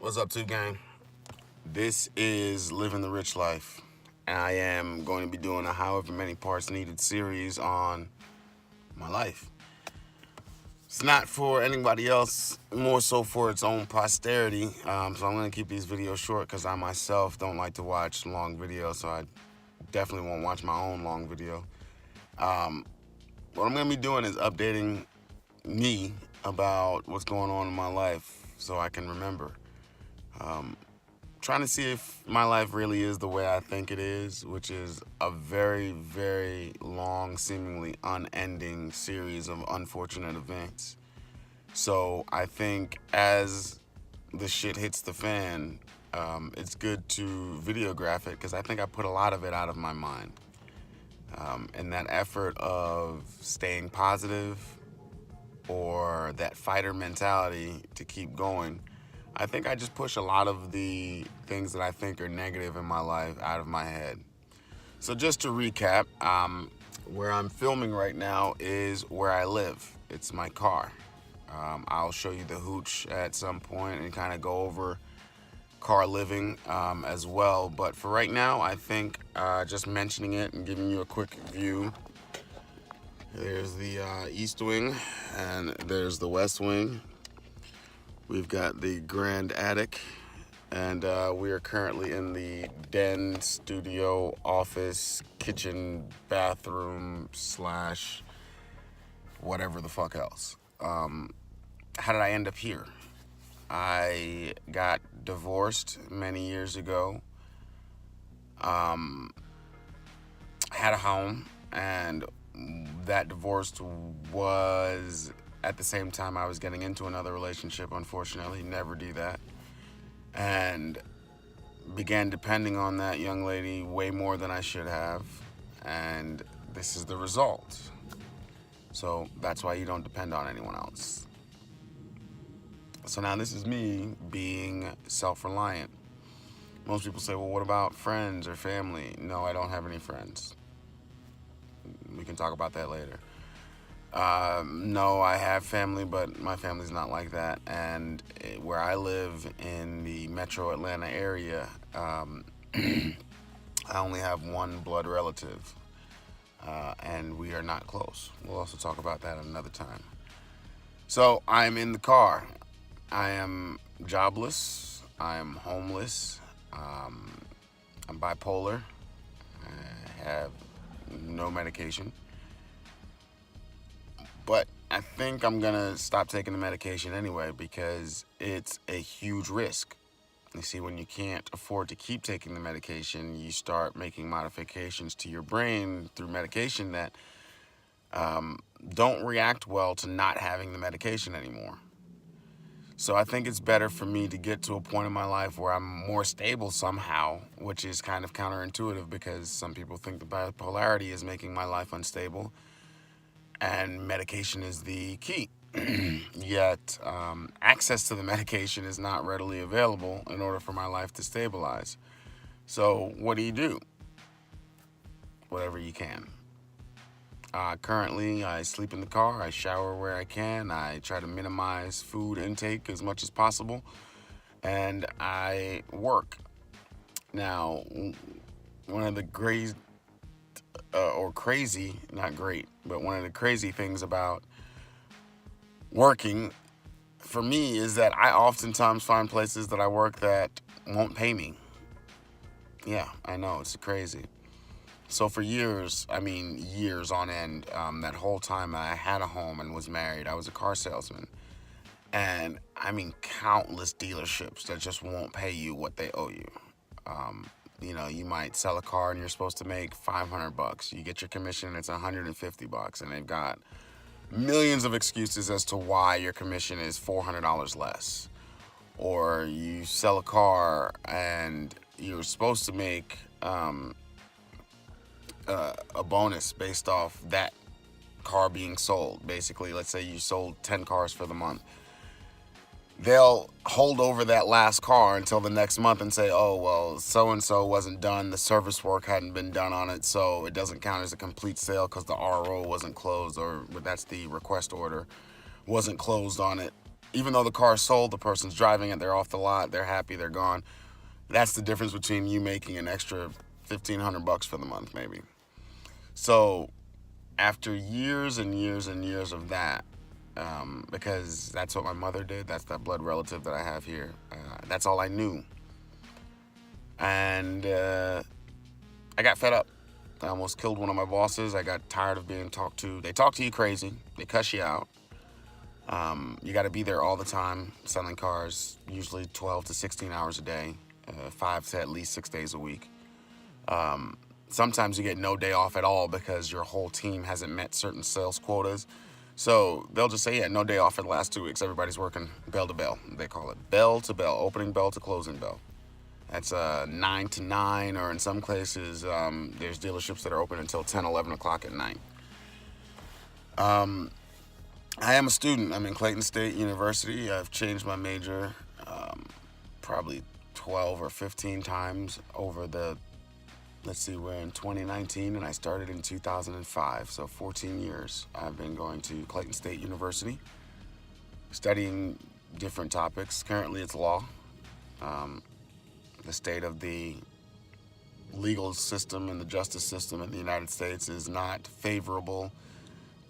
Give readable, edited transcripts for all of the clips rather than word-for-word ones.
What's up, Two Gang? This is Living the Rich Life. And I am going to be doing a however many parts needed series on my life. It's not for anybody else, more so for its own posterity. So I'm going to keep these videos short because I myself don't like to watch long videos, so I definitely won't watch my own long video. What I'm going to be doing is updating me about what's going on in my life so I can remember. Trying to see if my life really is the way I think it is, which is a very, very long, seemingly unending series of unfortunate events. So I think as the shit hits the fan, it's good to videograph it because I think I put a lot of it out of my mind. And that effort of staying positive or that fighter mentality to keep going, I think I just push a lot of the things that I think are negative in my life out of my head. So just to recap, where I'm filming right now is where I live. It's my car. I'll show you the hooch at some point and kind of go over car living as well. But for right now, I think just mentioning it and giving you a quick view. There's the east wing and there's the west wing. We've got the grand attic, and we are currently in the den, studio, office, kitchen, bathroom / whatever the fuck else. How did I end up here? I got divorced many years ago, had a home, and that divorce was at the same time I was getting into another relationship. Unfortunately, never do that. And began depending on that young lady way more than I should have. And this is the result. So that's why you don't depend on anyone else. So now this is me being self-reliant. Most people say, well, what about friends or family? No, I don't have any friends. We can talk about that later. No, I have family, but my family's not like that. And where I live in the metro Atlanta area, I only have one blood relative, and we are not close. We'll also talk about that another time. So I'm in the car. I am jobless. I am homeless. I'm bipolar. I have no medication. But I think I'm gonna stop taking the medication anyway because it's a huge risk. You see, when you can't afford to keep taking the medication, you start making modifications to your brain through medication that don't react well to not having the medication anymore. So I think it's better for me to get to a point in my life where I'm more stable somehow, which is kind of counterintuitive because some people think the bipolarity is making my life unstable. And medication is the key. Yet, access to the medication is not readily available in order for my life to stabilize. So, what do? Whatever you can. Currently, I sleep in the car, I shower where I can, I try to minimize food intake as much as possible, and I work. Now, one of the crazy, not great, but one of the crazy things about working for me is that I oftentimes find places that I work that won't pay me. Yeah, I know, it's crazy. So for years on end, that whole time I had a home and was married, I was a car salesman. And countless dealerships that just won't pay you what they owe you. You might sell a car and you're supposed to make $500. You get your commission and it's $150, and they've got millions of excuses as to why your commission is $400 less. Or you sell a car and you're supposed to make a bonus based off that car being sold. Basically, let's say you sold 10 cars for the month. They'll hold over that last car until the next month and say, oh, well, so-and-so wasn't done. The service work hadn't been done on it, so it doesn't count as a complete sale because the RO wasn't closed, or that's the request order, wasn't closed on it. even though the car is sold, the person's driving it, they're off the lot, they're happy, they're gone. That's the difference between you making an extra $1,500 for the month, maybe. So after years and years and years of that, because that's what my mother did, that's that blood relative that I have here. That's all I knew. And I got fed up. I almost killed one of my bosses. I got tired of being talked to. They talk to you crazy. They cuss you out. You got to be there all the time, selling cars, usually 12 to 16 hours a day, 5 to at least 6 days a week. Sometimes you get no day off at all because your whole team hasn't met certain sales quotas. So they'll just say, yeah, no day off for the last 2 weeks. Everybody's working bell to bell. They call it bell to bell, opening bell to closing bell. That's 9 to 9, or in some places, there's dealerships that are open until 10, 11 o'clock at night. I am a student. I'm in Clayton State University. I've changed my major probably 12 or 15 times over the, we're in 2019, and I started in 2005, so 14 years. I've been going to Clayton State University, studying different topics. Currently, it's law. The state of the legal system and the justice system in the United States is not favorable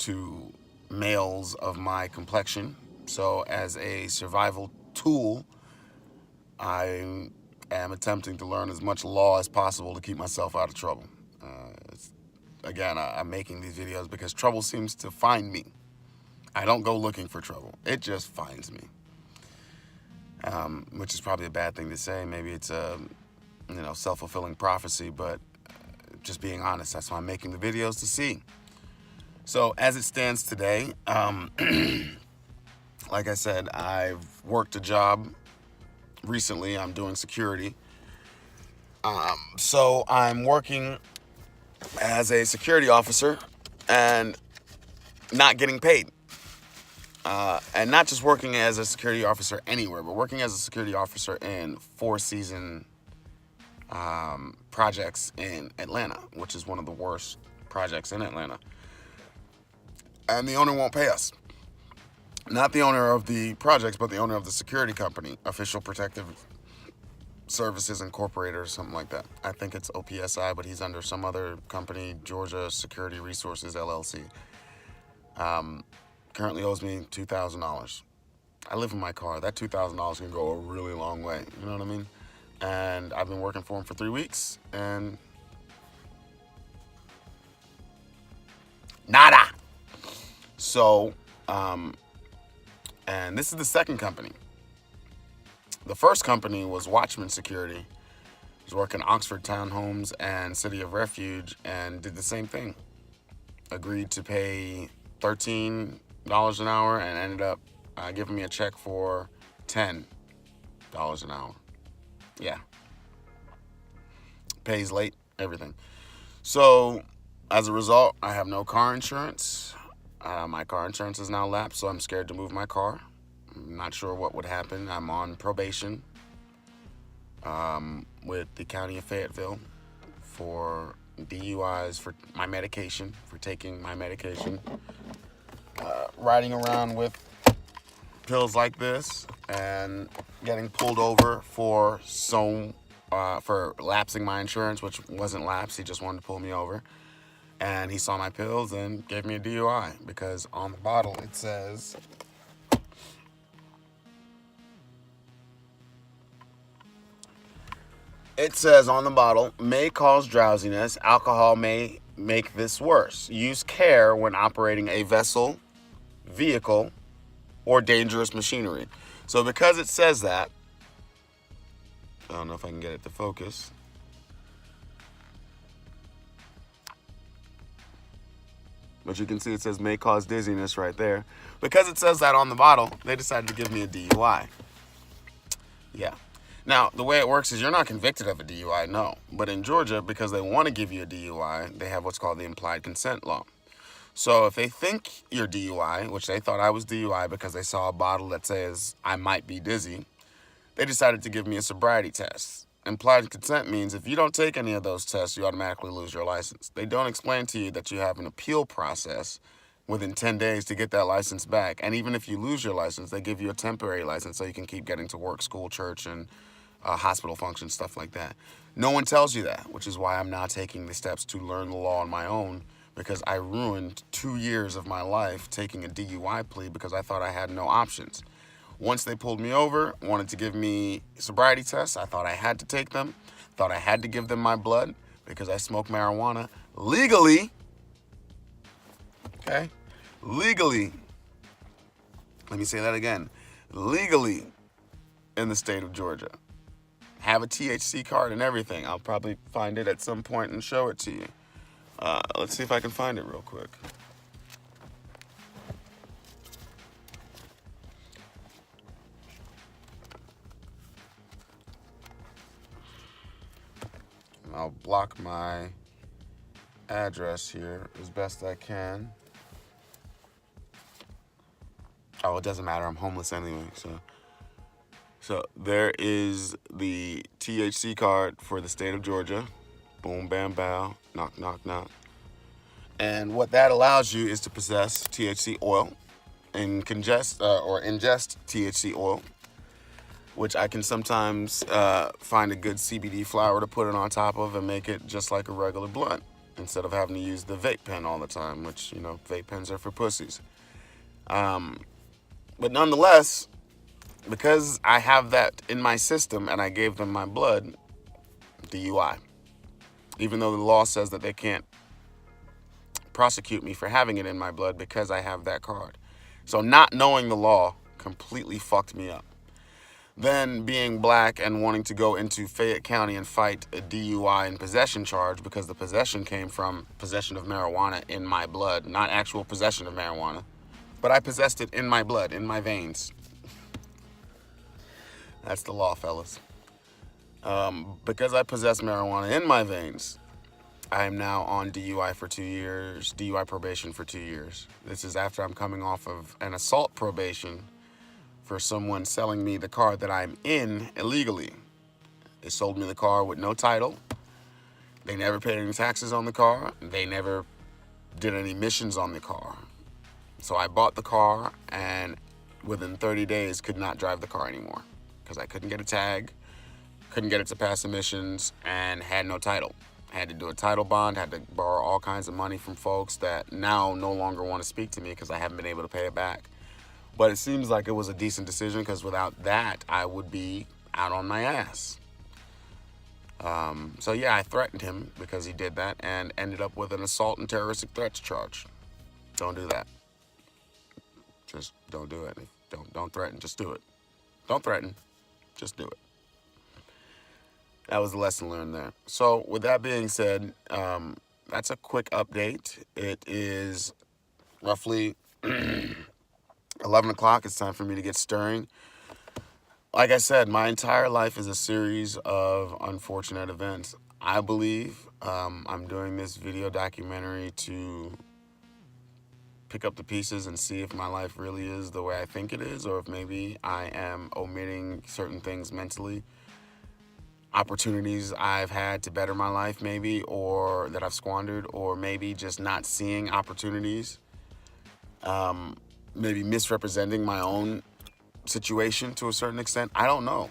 to males of my complexion. So as a survival tool, I am attempting to learn as much law as possible to keep myself out of trouble. I'm making these videos because trouble seems to find me. I don't go looking for trouble. It just finds me. Which is probably a bad thing to say. Maybe it's a self-fulfilling prophecy, but just being honest, that's why I'm making the videos, to see. So as it stands today, like I said, I've worked a job recently. I'm doing security. So I'm working as a security officer and not getting paid. And not just working as a security officer anywhere, but working as a security officer in Four Seasons projects in Atlanta, which is one of the worst projects in Atlanta. And the owner won't pay us. Not the owner of the projects, but the owner of the security company, Official Protective Services Incorporated or something like that. I think it's OPSI, but he's under some other company, Georgia Security Resources, LLC. Currently owes me $2,000. I live in my car. That $2,000 can go a really long way. You know what I mean? And I've been working for him for 3 weeks, and nada. So, and this is the second company. The first company was Watchman Security. I was working Oxford Townhomes and City of Refuge, and did the same thing. Agreed to pay $13 an hour and ended up giving me a check for $10 an hour. Yeah. Pays late, everything. So as a result, I have no car insurance. My car insurance is now lapsed, so I'm scared to move my car. I'm not sure what would happen. I'm on probation with the county of Fayetteville for DUIs, for my medication, for taking my medication. Riding around with pills like this and getting pulled over for lapsing my insurance, which wasn't lapsed. He just wanted to pull me over, and he saw my pills and gave me a DUI because on the bottle it says on the bottle, may cause drowsiness. Alcohol may make this worse. Use care when operating a vessel, vehicle, or dangerous machinery. So because it says that, I don't know if I can get it to focus. But you can see it says may cause dizziness right there. Because it says that on the bottle, they decided to give me a DUI. Yeah. Now, the way it works is you're not convicted of a DUI, no. But in Georgia, because they want to give you a DUI, they have what's called the implied consent law. So if they think you're DUI, which they thought I was DUI because they saw a bottle that says I might be dizzy, they decided to give me a sobriety test. Implied consent means if you don't take any of those tests, you automatically lose your license. They don't explain to you that you have an appeal process within 10 days to get that license back. And even if you lose your license, they give you a temporary license so you can keep getting to work, school, church, and hospital functions, stuff like that. No one tells you that, which is why I'm now taking the steps to learn the law on my own, because I ruined 2 years of my life taking a DUI plea because I thought I had no options. Once they pulled me over, wanted to give me sobriety tests, I thought I had to take them, thought I had to give them my blood because I smoke marijuana legally. Okay? Legally. Let me say that again. Legally in the state of Georgia. Have a THC card and everything. I'll probably find it at some point and show it to you. Let's see if I can find it real quick. I'll block my address here as best I can. Oh, it doesn't matter. I'm homeless anyway, So there is the THC card for the state of Georgia. Boom, bam, bow, knock, knock, knock. And what that allows you is to possess THC oil and ingest THC oil, which I can sometimes find a good CBD flower to put it on top of and make it just like a regular blunt instead of having to use the vape pen all the time, which, vape pens are for pussies. But nonetheless, because I have that in my system and I gave them my blood, DUI. Even though the law says that they can't prosecute me for having it in my blood because I have that card. So not knowing the law completely fucked me up. Then being black and wanting to go into Fayette County and fight a DUI and possession charge because the possession came from possession of marijuana in my blood, not actual possession of marijuana. But I possessed it in my blood, in my veins. That's the law, fellas. Because I possess marijuana in my veins, I am now on DUI for 2 years, DUI probation for 2 years. This is after I'm coming off of an assault probation for someone selling me the car that I'm in illegally. They sold me the car with no title. They never paid any taxes on the car. They never did any missions on the car. So I bought the car and within 30 days could not drive the car anymore because I couldn't get a tag, couldn't get it to pass emissions, and had no title. Had to do a title bond, had to borrow all kinds of money from folks that now no longer want to speak to me because I haven't been able to pay it back. But it seems like it was a decent decision because without that, I would be out on my ass. So yeah, I threatened him because he did that and ended up with an assault and terroristic threats charge. Don't do that. Just don't do it. Don't threaten, just do it. Don't threaten, just do it. That was the lesson learned there. So with that being said, that's a quick update. It is roughly 11 o'clock. It's time for me to get stirring. Like I said, my entire life is a series of unfortunate events. I believe I'm doing this video documentary to pick up the pieces and see if my life really is the way I think it is, or if maybe I am omitting certain things mentally. Opportunities I've had to better my life maybe, or that I've squandered, or maybe just not seeing opportunities. Maybe misrepresenting my own situation to a certain extent. I don't know.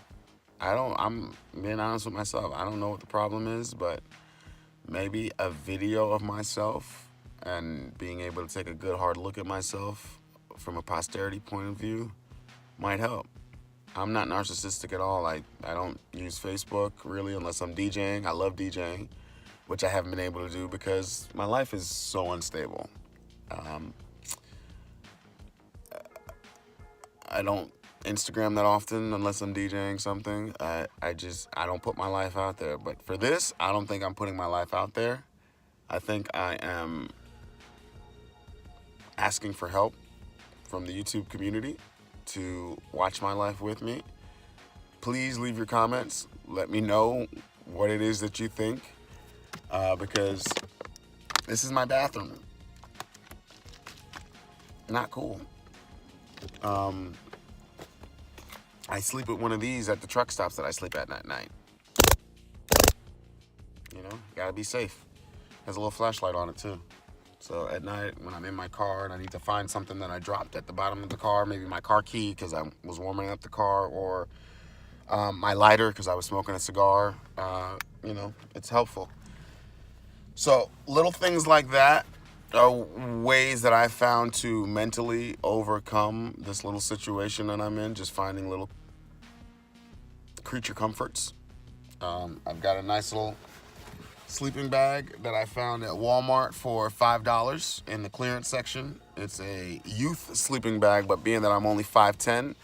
I'm being honest with myself. I don't know what the problem is, but maybe a video of myself and being able to take a good hard look at myself from a posterity point of view might help. I'm not narcissistic at all. I don't use Facebook really unless I'm DJing. I love DJing, which I haven't been able to do because my life is so unstable. I don't Instagram that often unless I'm DJing something. I don't put my life out there. But for this, I don't think I'm putting my life out there. I think I am asking for help from the YouTube community to watch my life with me. Please leave your comments. Let me know what it is that you think, because this is my bathroom. Not cool. I sleep with one of these at the truck stops that I sleep at night. Gotta be safe. Has a little flashlight on it too. So at night, when I'm in my car and I need to find something that I dropped at the bottom of the car, maybe my car key because I was warming up the car, or my lighter because I was smoking a cigar, it's helpful. So little things like that are ways that I found to mentally overcome this little situation that I'm in, just finding little creature comforts. I've got a nice little sleeping bag that I found at Walmart for $5 in the clearance section. It's a youth sleeping bag, but being that I'm only 5'10"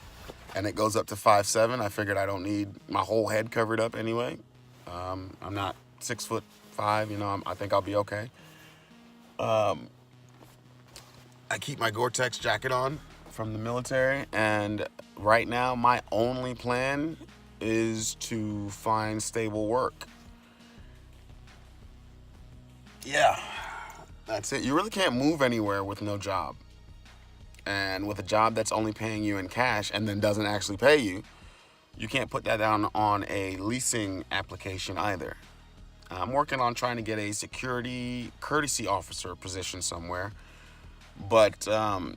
and it goes up to 5'7", I figured I don't need my whole head covered up anyway. I'm not 6'5", I think I'll be okay. I keep my Gore-Tex jacket on from the military, and right now my only plan is to find stable work. Yeah, that's it. You really can't move anywhere with no job. And with a job that's only paying you in cash and then doesn't actually pay you, you can't put that down on a leasing application either. I'm working on trying to get a security courtesy officer position somewhere. But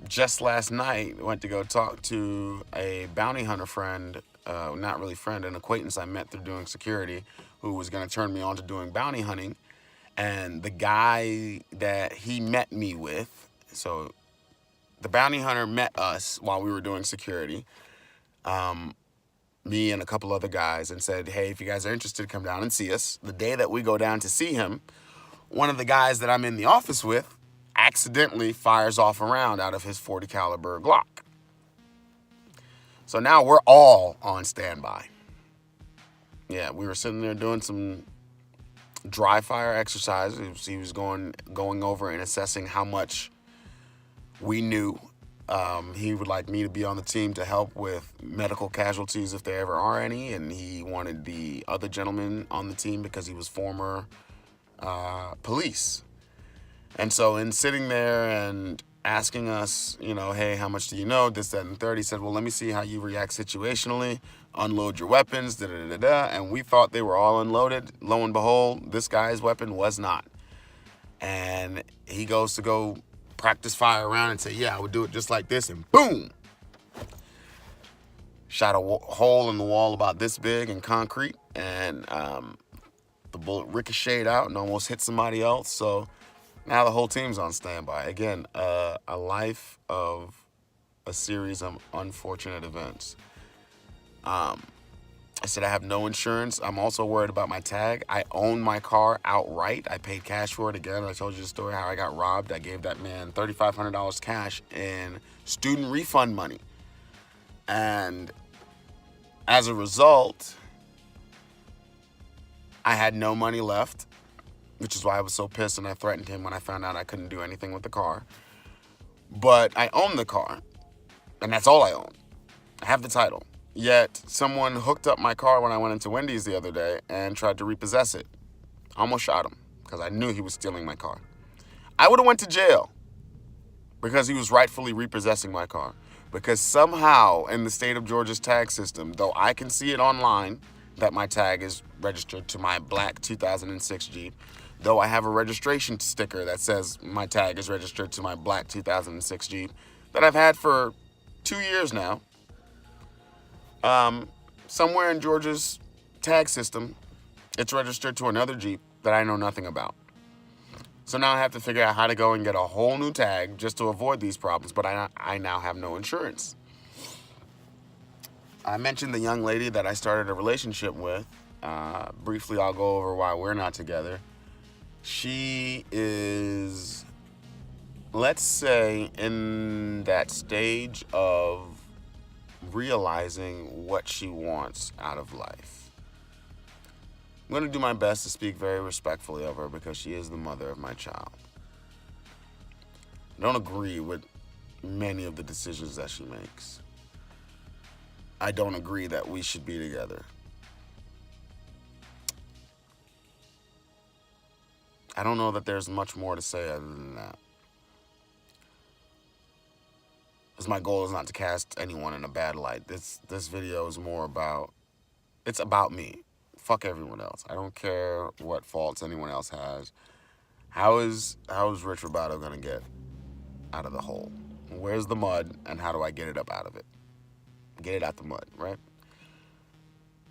just last night, I went to go talk to a bounty hunter friend, not really friend, an acquaintance I met through doing security, who was going to turn me on to doing bounty hunting. And the guy that he met me with, so the bounty hunter met us while we were doing security, me and a couple other guys, and said, hey, if you guys are interested, come down and see us. The day that we go down to see him, one of the guys that I'm in the office with accidentally fires off a round out of his .40 caliber Glock. So now we're all on standby. Yeah, we were sitting there doing some dry fire exercises. He was going over and assessing how much we knew. He would like me to be on the team to help with medical casualties if there ever are any, and he wanted the other gentleman on the team because he was former police. And so in sitting there and asking us, hey, how much do you know, this, that, and third, he said, well, let me see how you react situationally, unload your weapons, da-da-da-da, and we thought they were all unloaded. Lo and behold, this guy's weapon was not. And he goes to go practice fire around and say, yeah, I would do it just like this, and boom! Shot a hole in the wall about this big in concrete, and the bullet ricocheted out and almost hit somebody else, so now the whole team's on standby. Again, a life of a series of unfortunate events. I said I have no insurance. I'm also worried about my tag. I own my car outright. I paid cash for it. Again, I told you the story how I got robbed. I gave that man $3,500 cash in student refund money. And as a result, I had no money left, which is why I was so pissed and I threatened him when I found out I couldn't do anything with the car. But I own the car, and that's all I own. I have the title. Yet someone hooked up my car when I went into Wendy's the other day and tried to repossess it. I almost shot him because I knew he was stealing my car. I would have went to jail because he was rightfully repossessing my car. Because somehow in the state of Georgia's tag system, though I can see it online that my tag is registered to my black 2006 Jeep, though I have a registration sticker that says my tag is registered to my black 2006 Jeep that I've had for 2 years now, somewhere in Georgia's tag system, it's registered to another Jeep that I know nothing about. So now I have to figure out how to go and get a whole new tag just to avoid these problems, but I now have no insurance. I mentioned the young lady that I started a relationship with. Briefly, I'll go over why we're not together. She is, let's say, in that stage of realizing what she wants out of life. I'm going to do my best to speak very respectfully of her because she is the mother of my child. I don't agree with many of the decisions that she makes. I don't agree that we should be together. I don't know that there's much more to say other than that. Because my goal is not to cast anyone in a bad light. This video is more about, it's about me. Fuck everyone else. I don't care what faults anyone else has. How is Rich Roboto gonna get out of the hole? Where's the mud, and how do I get it up out of it? Get it out the mud, right?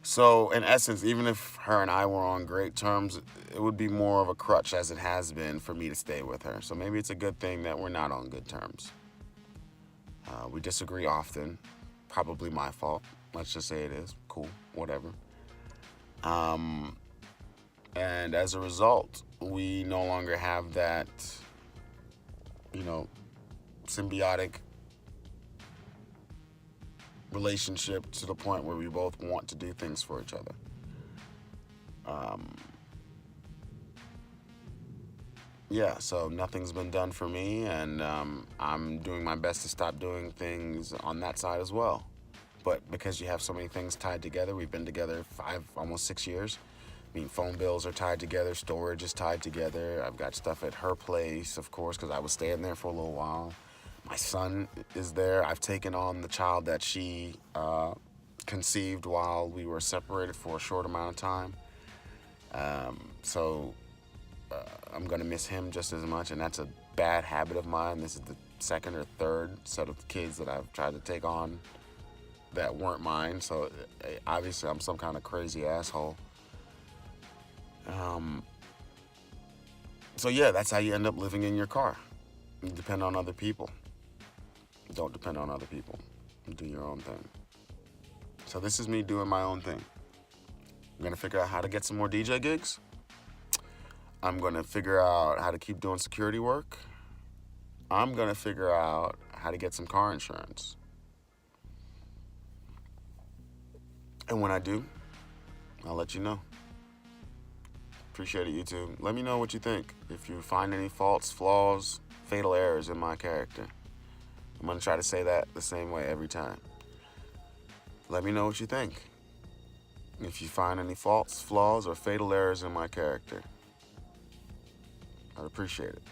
So, in essence, even if her and I were on great terms, it would be more of a crutch, as it has been, for me to stay with her. So maybe it's a good thing that we're not on good terms. We disagree often. Probably my fault. Let's just say it is. Cool. Whatever. And as a result, we no longer have that, symbiotic relationship to the point where we both want to do things for each other. Yeah, so nothing's been done for me, and I'm doing my best to stop doing things on that side as well. But because you have so many things tied together, we've been together almost 6 years. I mean, phone bills are tied together, storage is tied together. I've got stuff at her place, of course, because I was staying there for a little while. My son is there. I've taken on the child that she conceived while we were separated for a short amount of time. So I'm going to miss him just as much, and that's a bad habit of mine. This is the second or third set of kids that I've tried to take on that weren't mine, so obviously I'm some kind of crazy asshole. So yeah, that's how you end up living in your car. You depend on other people. Don't depend on other people. Do your own thing. So this is me doing my own thing. I'm going to figure out how to get some more DJ gigs. I'm going to figure out how to keep doing security work. I'm going to figure out how to get some car insurance. And when I do, I'll let you know. Appreciate it, YouTube. Let me know what you think. If you find any faults, flaws, fatal errors in my character. I'm going to try to say that the same way every time. Let me know what you think. If you find any faults, flaws, or fatal errors in my character, I'd appreciate it.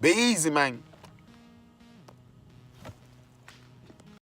Be easy, man.